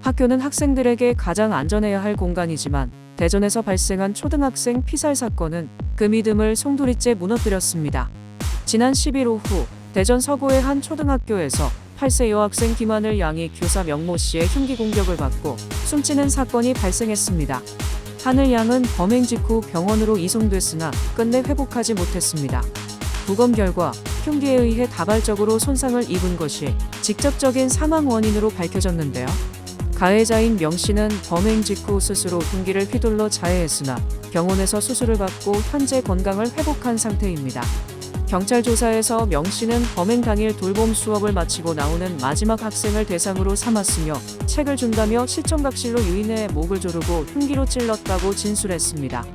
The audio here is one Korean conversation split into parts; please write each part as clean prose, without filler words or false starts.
학교는 학생들에게 가장 안전해야 할 공간이지만 대전에서 발생한 초등학생 피살 사건은 그 믿음을 송두리째 무너뜨렸습니다. 지난 10일 오후 대전 서구의 한 초등학교에서 8세 여학생 김하늘 양이 교사 명모 씨의 흉기 공격을 받고 숨지는 사건이 발생했습니다. 하늘 양은 범행 직후 병원으로 이송됐으나 끝내 회복하지 못했습니다. 부검 결과 흉기에 의해 다발적으로 손상을 입은 것이 직접적인 사망 원인으로 밝혀졌는데요. 가해자인 명 씨는 범행 직후 스스로 흉기를 휘둘러 자해했으나 병원에서 수술을 받고 현재 건강을 회복한 상태입니다. 경찰 조사에서 명 씨는 범행 당일 돌봄 수업을 마치고 나오는 마지막 학생을 대상으로 삼았으며 책을 준다며 시청각실로 유인해 목을 조르고 흉기로 찔렀다고 진술했습니다.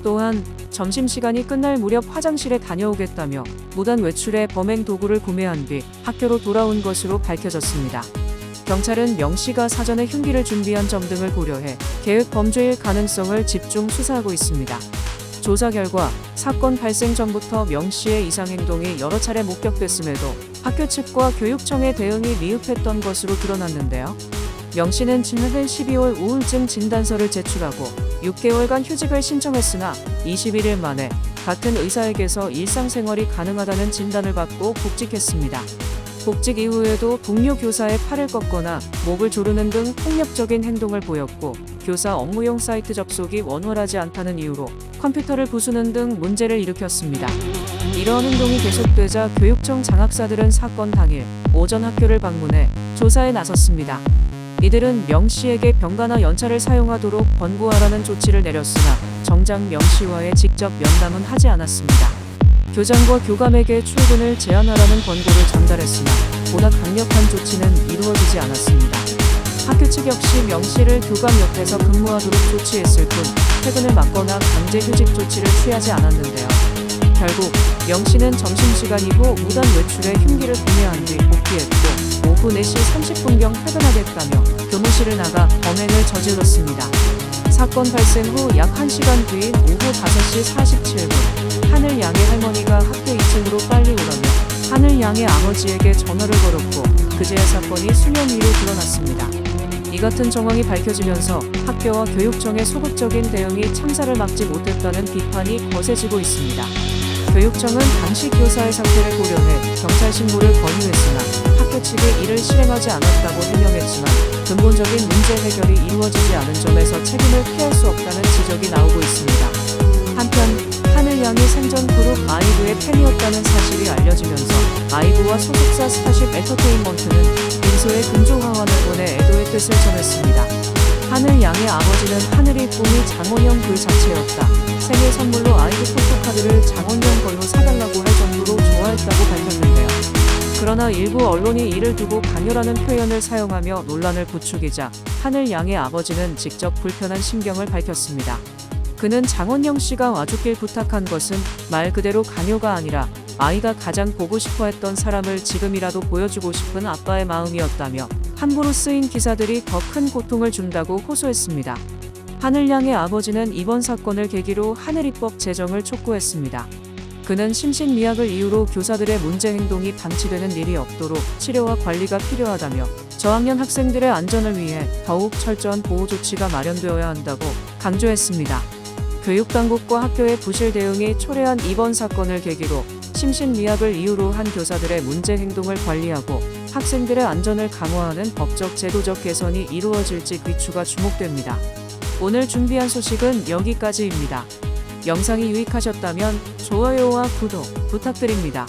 또한 점심시간이 끝날 무렵 화장실에 다녀오겠다며 무단 외출해 범행 도구를 구매한 뒤 학교로 돌아온 것으로 밝혀졌습니다. 경찰은 명 씨가 사전에 흉기를 준비한 점 등을 고려해 계획 범죄일 가능성을 집중 수사하고 있습니다. 조사 결과 사건 발생 전부터 명 씨의 이상 행동이 여러 차례 목격됐음에도 학교 측과 교육청의 대응이 미흡했던 것으로 드러났는데요. 명 씨는 지난해 12월 우울증 진단서를 제출하고 6개월간 휴직을 신청했으나 21일 만에 같은 의사에게서 일상생활이 가능하다는 진단을 받고 복직했습니다. 복직 이후에도 동료 교사의 팔을 꺾거나 목을 조르는 등 폭력적인 행동을 보였고 교사 업무용 사이트 접속이 원활하지 않다는 이유로 컴퓨터를 부수는 등 문제를 일으켰습니다. 이러한 행동이 계속되자 교육청 장학사들은 사건 당일 오전 학교를 방문해 조사에 나섰습니다. 이들은 명 씨에게 병가나 연차를 사용하도록 권고하라는 조치를 내렸으나 정작 명 씨와의 직접 면담은 하지 않았습니다. 교장과 교감에게 출근을 제한하라는 권고를 전달했으나 보다 강력한 조치는 이루어지지 않았습니다. 학교 측 역시 명 씨를 교감 옆에서 근무하도록 조치했을 뿐 퇴근을 막거나 강제 휴직 조치를 취하지 않았는데요. 결국 명 씨는 점심시간 이후 무단 외출에 흉기를 구매한 뒤 복귀했고 오후 4시 30분경 퇴근하겠다며 교무실을 나가 범행을 저질렀습니다. 사건 발생 후 약 1시간 뒤인 오후 5시 47분 하늘 양의 할머니가 학교 2층으로 빨리 오라며 하늘 양의 아버지에게 전화를 걸었고 그제야 사건이 수면 위로 드러났습니다. 이 같은 정황이 밝혀지면서 학교와 교육청의 소극적인 대응이 참사를 막지 못했다는 비판이 거세지고 있습니다. 교육청은 당시 교사의 상태를 고려해 경찰 신고를 권유했으나 학교 측이 이를 실행하지 않았다고 해명했지만 근본적인 문제 해결이 이루어지지 않은 점에서 책임을 피할 수 없다는 지적이 나오고 있습니다. 한편 하늘 양이 생전 그룹 아이브의 팬이었다는 사실이 알려지면서 아이브와 소속사 스타쉽 엔터테인먼트는 민소의 금조 화환을 보내 애도의 뜻을 전했습니다. 하늘 양의 아버지는 하늘이 꿈이 장원영 그 자체였다. 생일 선물로 아이브 포토카드를 장원영 걸로 사달라고 할 정도로 좋아했다고 밝혔는데요. 그러나 일부 언론이 이를 두고 강요라는 표현을 사용하며 논란을 부추기자 하늘 양의 아버지는 직접 불편한 심경을 밝혔습니다. 그는 장원영 씨가 와주길 부탁한 것은 말 그대로 강요가 아니라 아이가 가장 보고 싶어 했던 사람을 지금이라도 보여주고 싶은 아빠의 마음이었다며 함부로 쓰인 기사들이 더 큰 고통을 준다고 호소했습니다. 하늘 양의 아버지는 이번 사건을 계기로 하늘입법 제정을 촉구했습니다. 그는 심신미약을 이유로 교사들의 문제 행동이 방치되는 일이 없도록 치료와 관리가 필요하다며 저학년 학생들의 안전을 위해 더욱 철저한 보호 조치가 마련되어야 한다고 강조했습니다. 교육당국과 학교의 부실 대응이 초래한 이번 사건을 계기로 심신미약을 이유로 한 교사들의 문제 행동을 관리하고 학생들의 안전을 강화하는 법적 제도적 개선이 이루어질지 귀추가 주목됩니다. 오늘 준비한 소식은 여기까지입니다. 영상이 유익하셨다면 좋아요와 구독 부탁드립니다.